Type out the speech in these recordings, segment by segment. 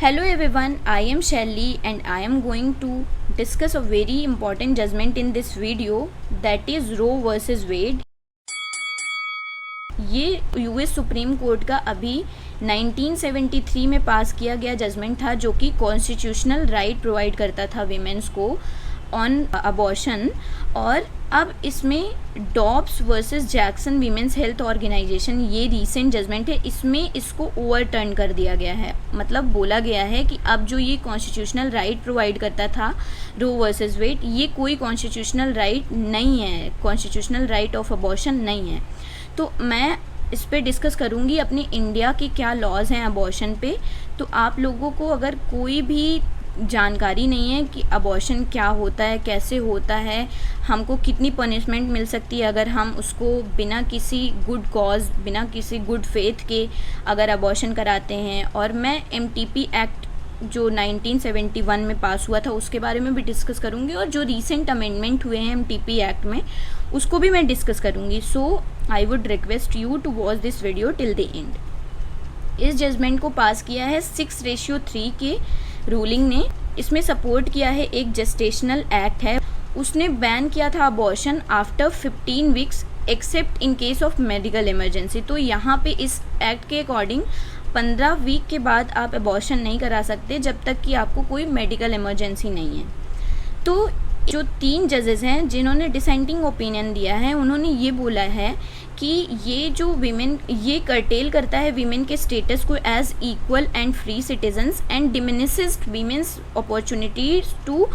Hello everyone, I am Shelly and I am going to discuss a very important judgment in this video, that is Roe versus Wade. ये US supreme court का अभी 1973 में पास किया गया judgement था, जो कि कॉन्स्टिट्यूशनल राइट प्रोवाइड करता था वीमेंस को ऑन अबॉर्शन। और अब इसमें Dobbs versus Jackson women's health organisation, ये रीसेंट जजमेंट है, इसमें इसको ओवरटर्न कर दिया गया है। मतलब बोला गया है कि अब जो ये कॉन्स्टिट्यूशनल राइट प्रोवाइड करता था रो वर्सेस वेड, ये कोई कॉन्स्टिट्यूशनल राइट नहीं है, कॉन्स्टिट्यूशनल राइट ऑफ अबॉर्शन नहीं है। तो मैं इस पर डिस्कस करूँगी अपनी इंडिया के क्या लॉज हैं अबॉर्शन पे। तो आप लोगों को अगर कोई भी जानकारी नहीं है कि अबॉर्शन क्या होता है, कैसे होता है, हमको कितनी पनिशमेंट मिल सकती है अगर हम उसको बिना किसी गुड कॉज, बिना किसी गुड फेथ के अगर अबॉर्शन कराते हैं, और मैं एमटीपी एक्ट जो 1971 में पास हुआ था उसके बारे में भी डिस्कस करूँगी, और जो रीसेंट अमेंडमेंट हुए हैं एमटीपी एक्ट में उसको भी मैं डिस्कस करूँगी। So I would request you to watch this video till the end. इस जजमेंट को पास किया है 6:3 के रूलिंग ने। इसमें सपोर्ट किया है एक जेस्टेशनल एक्ट है, उसने बैन किया था abortion after 15 weeks accept in case of medical emergency. तो यहाँ पे इस एक्ट के अकॉर्डिंग 15 वीक के बाद आप अबॉर्शन नहीं करा सकते जब तक कि आपको कोई मेडिकल इमरजेंसी नहीं है। तो जो 3 जजेस हैं जिन्होंने डिसेंटिंग ओपिनियन दिया है, उन्होंने ये बोला है कि ये जो वीमेन, ये कर्टेल करता है वीमेन के स्टेटस को as equal and free citizens and diminishes women's opportunities to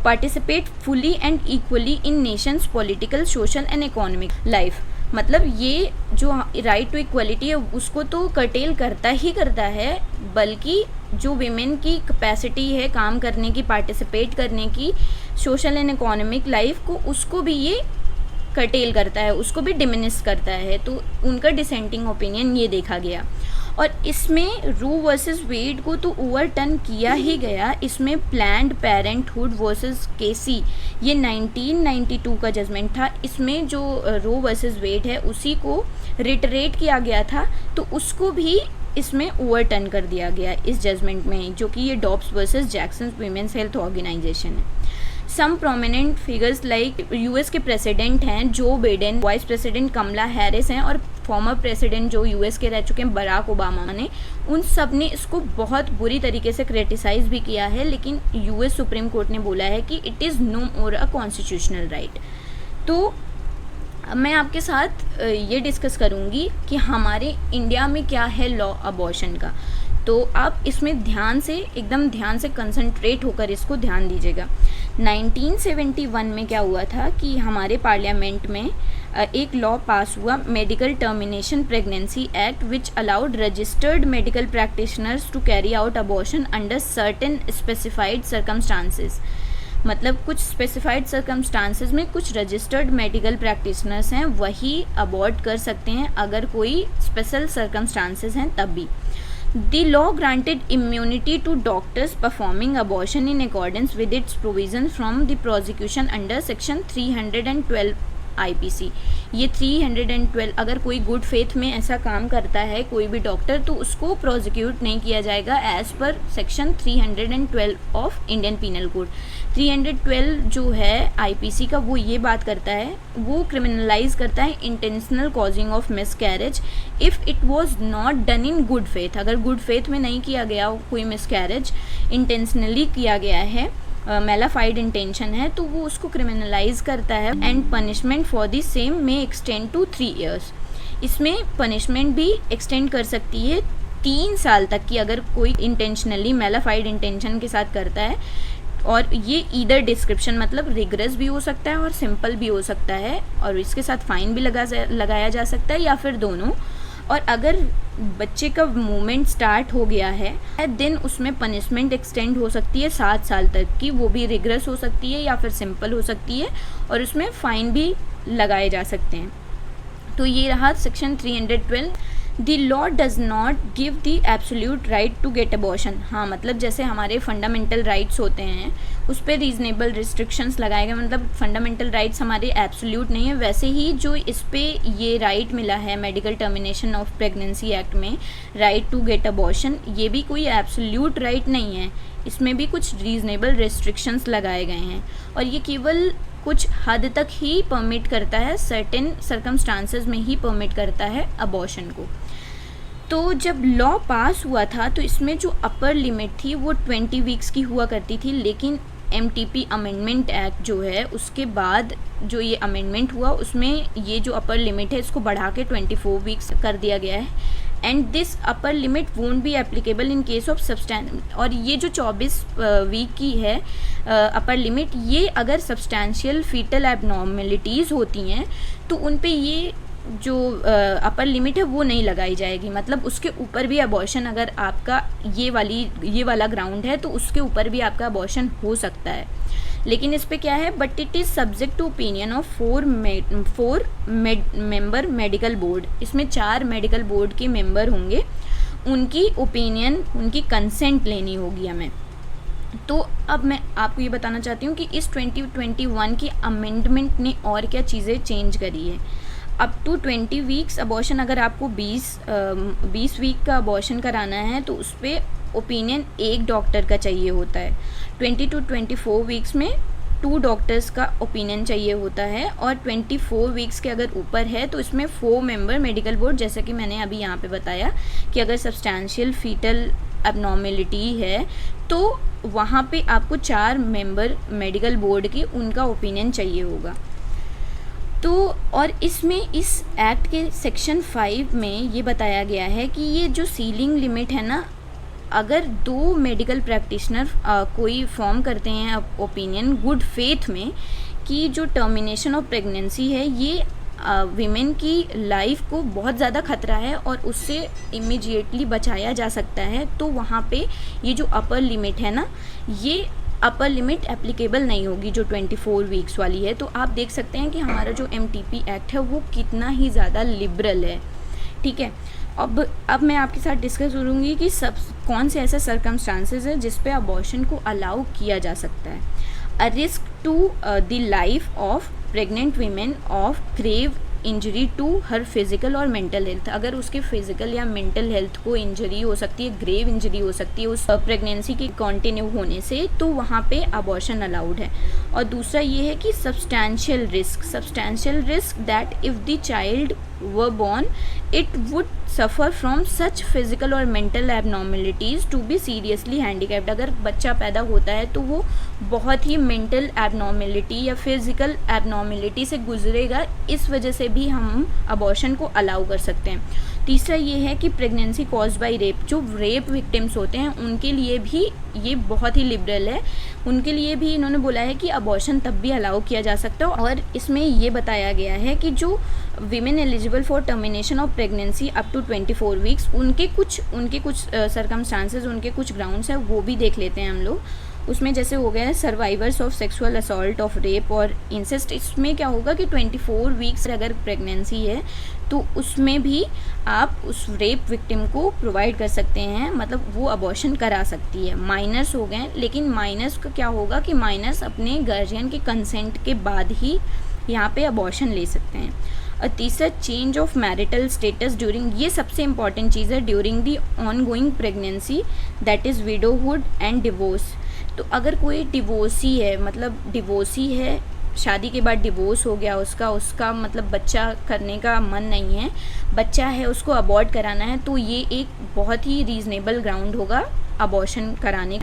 participate fully and equally in nation's political, social and economic life. मतलब ये जो राइट टू इक्वलिटी है उसको तो कर्टेल करता ही करता है, बल्कि जो वीमेन की कैपेसिटी है काम करने की, पार्टिसिपेट करने की सोशल एंड इकोनॉमिक लाइफ को, उसको भी ये कर्टेल करता है, उसको भी डिमिनिश करता है। तो उनका डिसेंटिंग ओपिनियन ये देखा गया, और इसमें रो वर्सेस वेड को तो ओवरटर्न किया ही गया। इसमें प्लान्ड पेरेंटहुड वर्सेस केसी, ये 1992 का जजमेंट था, इसमें जो रो वर्सेस वेड है उसी को रिटरेट किया गया था, तो उसको भी इसमें ओवरटर्न कर दिया गया इस जजमेंट में, जो कि ये Dobbs versus Jackson women's health organization है। Some prominent figures like US के प्रेसिडेंट हैं Joe Biden, vice president Kamala Harris हैं, और फॉर्मर प्रेसिडेंट जो यूएस के रह चुके हैं बराक ओबामा ने, उन सब ने इसको बहुत बुरी तरीके से क्रिटिसाइज भी किया है। लेकिन यूएस सुप्रीम कोर्ट ने बोला है कि it is no more a constitutional right. तो मैं आपके साथ ये डिस्कस करूँगी कि हमारे इंडिया में क्या है लॉ अबॉर्शन का। तो आप इसमें ध्यान से, एकदम ध्यान से कंसंट्रेट होकर इसको ध्यान दीजिएगा। 1971 में क्या हुआ था कि हमारे पार्लियामेंट में एक लॉ पास हुआ, medical termination pregnancy act, which allowed registered medical practitioners to carry out abortion under certain specified circumstances. मतलब कुछ स्पेसिफाइड सर्कमस्टांसेस में कुछ रजिस्टर्ड मेडिकल प्रैक्टिशनर्स हैं वही अबॉर्ट कर सकते हैं, अगर कोई स्पेशल सर्कमस्टांसेस हैं तब भी। The law granted immunity to doctors performing abortion in accordance with its provisions from the prosecution under section 312 IPC। ये 312, अगर कोई गुड फेथ में ऐसा काम करता है कोई भी डॉक्टर, तो उसको प्रोसिक्यूट नहीं किया जाएगा as per section 312 of Indian penal code. 312 जो है आईपीसी का, वो ये बात करता है, वो क्रिमिनलाइज करता है intentional causing of miscarriage if it was not done in good faith. अगर गुड फेथ में नहीं किया गया कोई मिसकैरेज, इंटेंशनली किया गया है, मेलाफाइड इंटेंशन है, तो वो उसको क्रिमिनलाइज करता है। And punishment for the same में एक्सटेंड टू 3 years। इसमें पनिशमेंट भी एक्सटेंड कर सकती है 3 साल तक की, अगर कोई इंटेंशनली मेलाफाइड इंटेंशन के साथ करता है। और ये ईदर डिस्क्रिप्शन, मतलब रिग्रेस भी हो सकता है और सिंपल भी हो सकता है, और इसके साथ फाइन भी लगाया जा सकता है, या फिर दोनों। और अगर बच्चे का मूवमेंट स्टार्ट हो गया है देन उसमें पनिशमेंट एक्सटेंड हो सकती है 7 साल तक की, वो भी रिग्रेस हो सकती है या फिर सिंपल हो सकती है, और उसमें फ़ाइन भी लगाए जा सकते हैं। तो ये रहा section 312। The law does not give the absolute right to get abortion. हाँ, मतलब जैसे हमारे फंडामेंटल राइट्स होते हैं उस पर रीजनेबल रिस्ट्रिक्शंस लगाए गए, मतलब फंडामेंटल राइट्स हमारे एब्सोल्यूट नहीं है, वैसे ही जो इस पे ये राइट मिला है medical termination of pregnancy act में, राइट टू गेट अबॉर्शन, ये भी कोई एब्सोल्यूट राइट नहीं है, इसमें भी कुछ रीजनेबल रिस्ट्रिक्शंस लगाए गए हैं और ये केवल कुछ हद तक ही परमिट करता है, सर्टेन सर्कमस्टांसेस में ही परमिट करता है अबॉर्शन को। तो जब लॉ पास हुआ था तो इसमें जो अपर लिमिट थी वो 20 वीक्स की हुआ करती थी, लेकिन MTP अमेंडमेंट एक्ट जो है उसके बाद जो ये अमेंडमेंट हुआ उसमें ये जो अपर लिमिट है इसको बढ़ा के 24 वीक्स कर दिया गया है। And this upper limit won't be applicable in case of और ये जो 24 वीक की है अपर लिमिट, ये अगर सब्सटैंशियल फीटल एबनॉर्मेलिटीज़ होती हैं तो उन पे ये जो अपर लिमिट है वो नहीं लगाई जाएगी, मतलब उसके ऊपर भी अबॉर्शन, अगर आपका ये वाला ग्राउंड है तो उसके ऊपर भी आपका अबॉर्शन हो सकता है। लेकिन इस पे क्या है, but it is subject to opinion of 4 member medical board. इसमें 4 मेडिकल बोर्ड के मेंबर होंगे, उनकी ओपिनियन, उनकी कंसेंट लेनी होगी हमें। तो अब मैं आपको ये बताना चाहती हूँ कि इस 2021 की अमेंडमेंट ने और क्या चीज़ें चेंज करी है। अप टू 20 वीक्स अबॉर्शन, अगर आपको 20 वीक का अबॉर्शन कराना है तो उस पर ओपिनियन एक डॉक्टर का चाहिए होता है। 20 to 24 वीक्स में 2 डॉक्टर्स का ओपिनियन चाहिए होता है और 24 वीक्स के अगर ऊपर है तो इसमें 4 मेंबर मेडिकल बोर्ड, जैसे कि मैंने अभी यहाँ पे बताया कि अगर सब्सटैंशियल फीटल एबनॉर्मेलिटी है तो वहाँ पे आपको 4 मेंबर मेडिकल बोर्ड की उनका ओपिनियन चाहिए होगा। तो और इसमें इस एक्ट के सेक्शन 5 में ये बताया गया है कि ये जो सीलिंग लिमिट है ना, अगर 2 मेडिकल प्रैक्टिशनर कोई फॉर्म करते हैं ओपिनियन गुड फेथ में कि जो टर्मिनेशन ऑफ प्रेगनेंसी है ये वीमेन की लाइफ को बहुत ज़्यादा खतरा है और उससे इमीडिएटली बचाया जा सकता है, तो वहाँ पे ये जो अपर लिमिट है ना, ये अपर लिमिट एप्लीकेबल नहीं होगी जो 24 वीक्स वाली है। तो आप देख सकते हैं कि हमारा जो MTP एक्ट है वो कितना ही ज़्यादा लिबरल है। ठीक है, अब मैं आपके साथ डिस्कस करूँगी कि कौन से ऐसे सर्कमस्टांसेस है जिस पे अबॉर्शन को अलाउ किया जा सकता है। A risk to the life of pregnant women of grave injury to her physical और मेंटल हेल्थ, अगर उसके फिज़िकल या मेंटल हेल्थ को इंजरी हो सकती है, ग्रेव इंजरी हो सकती है उस प्रेगनेंसी की कंटिन्यू होने से, तो वहाँ पे अबॉर्शन अलाउड है। और दूसरा ये है कि substantial risk that if the child were born it would suffer from such physical और mental abnormalities to be seriously handicapped. अगर बच्चा पैदा होता है तो वो बहुत ही मेंटल एबनॉर्मेलिटी या फिज़िकल एबनॉर्मेलिटी से गुजरेगा, इस वजह से भी हम अबॉर्शन को अलाउ कर सकते हैं। तीसरा ये है कि प्रेगनेंसी कॉज्ड बाय रेप, जो रेप विक्टिम्स होते हैं उनके लिए भी ये बहुत ही लिबरल है, उनके लिए भी इन्होंने बोला है कि अबॉर्शन तब भी अलाउ किया जा सकता है। और इसमें ये बताया गया है कि जो women eligible for termination of pregnancy up to 24 weeks, उनके कुछ सर्कमस्टांसेस, उनके कुछ ग्राउंड्स हैं, वो भी देख लेते हैं हम लोग। उसमें जैसे हो गया है survivors of sexual assault of rape और इंसेस्ट। इसमें क्या होगा कि 24 वीक्स अगर प्रेगनेंसी है तो उसमें भी आप उस रेप विक्टिम को प्रोवाइड कर सकते हैं, मतलब वो अबॉर्शन करा सकती है। माइनर्स हो गए, लेकिन माइनर्स का क्या होगा कि माइनर्स अपने गार्जियन के कंसेंट के बाद ही यहाँ पे अबॉर्शन ले सकते हैं। और तीसरा change of marital status during, ये सबसे इंपॉर्टेंट चीज़ है, during the ongoing pregnancy that is widowhood and divorce. तो अगर कोई डिवोर्सी है, मतलब डिवोर्सी है, शादी के बाद डिवोर्स हो गया उसका मतलब बच्चा करने का मन नहीं है, बच्चा है उसको अबॉर्ट कराना है, तो ये एक बहुत ही रीज़नेबल ग्राउंड होगा अबॉर्शन कराने।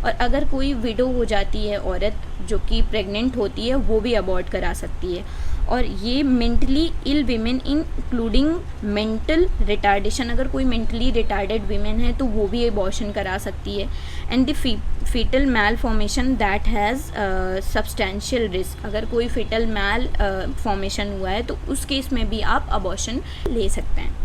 और अगर कोई विडो हो जाती है औरत जो कि प्रेग्नेंट होती है, वो भी अबॉर्ट करा सकती है। और ये mentally ill women including mental retardation, अगर कोई मेंटली रिटार्डेड वीमेन है तो वो भी अबॉर्शन करा सकती है। And the foetal malformation that has substantial risk, अगर कोई फीटल मैल फॉर्मेशन हुआ है तो उस केस में भी आप अबॉर्शन ले सकते हैं।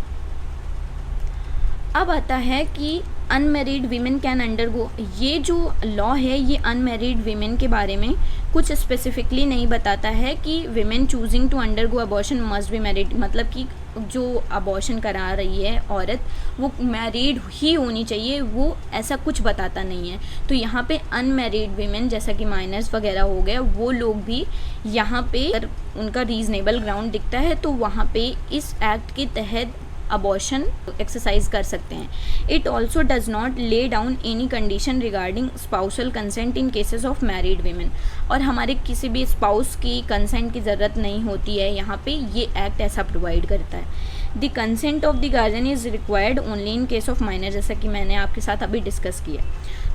अब आता है कि अनमेरिड वीमेन कैन अंडरगो, ये जो लॉ है ये अनमेरिड वीमेन के बारे में कुछ स्पेसिफिकली नहीं बताता है कि women choosing to undergo abortion must be married, मतलब कि जो अबॉर्शन करा रही है औरत वो मैरिड ही होनी चाहिए, वो ऐसा कुछ बताता नहीं है। तो यहाँ पे अनमैरिड वीमेन जैसा कि माइनर्स वगैरह हो गए, वो लोग भी यहाँ पे अगर उनका रीज़नेबल ग्राउंड दिखता है तो वहाँ पे इस एक्ट के तहत अबॉर्शन एक्सरसाइज कर सकते हैं। It also does not lay down any condition regarding spousal consent in cases of married women, और हमारे किसी भी स्पाउस की कंसेंट की ज़रूरत नहीं होती है, यहाँ पे ये एक्ट ऐसा प्रोवाइड करता है। The consent of the guardian is required only in case of minor, जैसा कि मैंने आपके साथ अभी डिस्कस किया।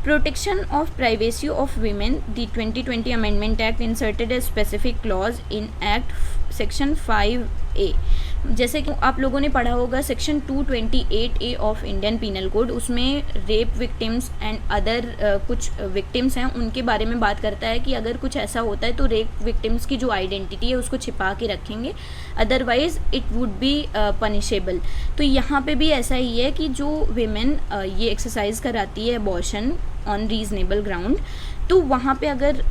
Protection of privacy of women, the 2020 amendment act inserted a specific clause in act section 5A। जैसे कि आप लोगों ने पढ़ा होगा section 228A of Indian penal code, उसमें रेप विक्टिम्स एंड अदर कुछ विक्टिम्स हैं उनके बारे में बात करता है कि अगर कुछ ऐसा होता है तो रेप विक्टिम्स की जो आइडेंटिटी है उसको छिपा के रखेंगे, otherwise it would be punishable. तो यहाँ पे भी ऐसा ही है कि जो विमेन ये एक्सरसाइज कराती है अबॉर्शन ऑन रीजनेबल ग्राउंड, तो वहाँ पे अगर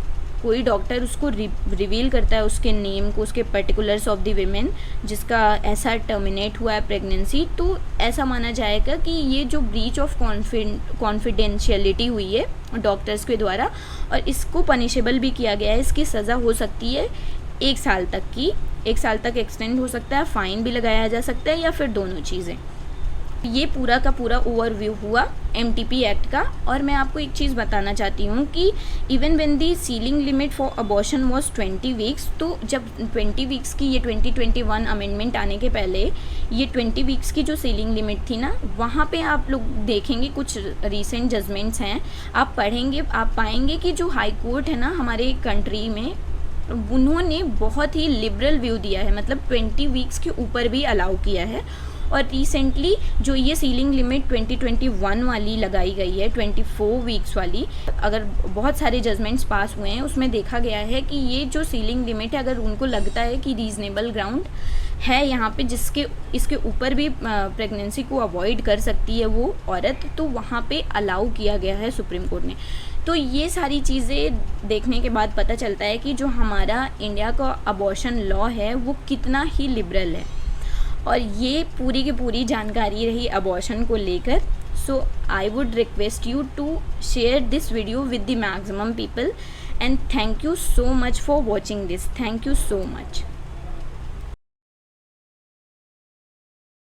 कोई डॉक्टर उसको रिवील करता है उसके नेम को, उसके पर्टिकुलर्स ऑफ द विमेन जिसका ऐसा टर्मिनेट हुआ है प्रेगनेंसी, तो ऐसा माना जाएगा कि ये जो ब्रीच ऑफ कॉन्फिडेंशियलिटी हुई है डॉक्टर्स के द्वारा, और इसको पनिशेबल भी किया गया है। इसकी सज़ा हो सकती है 1 साल तक की, 1 साल तक एक्सटेंड हो सकता है, फ़ाइन भी लगाया जा सकता है, या फिर दोनों चीज़ें। ये पूरा का पूरा ओवरव्यू हुआ MTP एक्ट का। और मैं आपको एक चीज़ बताना चाहती हूँ कि even when the ceiling limit for abortion was 20 weeks, तो जब 20 वीक्स की ये 2021 अमेंडमेंट आने के पहले ये 20 वीक्स की जो सीलिंग लिमिट थी ना, वहाँ पे आप लोग देखेंगे कुछ रीसेंट जजमेंट्स हैं, आप पढ़ेंगे, आप पाएंगे कि जो हाई कोर्ट है ना हमारे कंट्री में, उन्होंने बहुत ही लिबरल व्यू दिया है, मतलब 20 वीक्स के ऊपर भी अलाउ किया है। और रिसेंटली जो ये सीलिंग लिमिट 2021 वाली लगाई गई है 24 वीक्स वाली, अगर बहुत सारे जजमेंट्स पास हुए हैं उसमें देखा गया है कि ये जो सीलिंग लिमिट है, अगर उनको लगता है कि रीज़नेबल ग्राउंड है यहाँ पे जिसके इसके ऊपर भी प्रेगनेंसी को अवॉइड कर सकती है वो औरत, तो वहाँ पे अलाउ किया गया है सुप्रीम कोर्ट ने। तो ये सारी चीज़ें देखने के बाद पता चलता है कि जो हमारा इंडिया का अबॉर्शन लॉ है वो कितना ही लिबरल है। और ये पूरी की पूरी जानकारी रही अबॉर्शन को लेकर। So I would request you to share this video with the maximum people, and thank you so much for watching this. Thank you so much.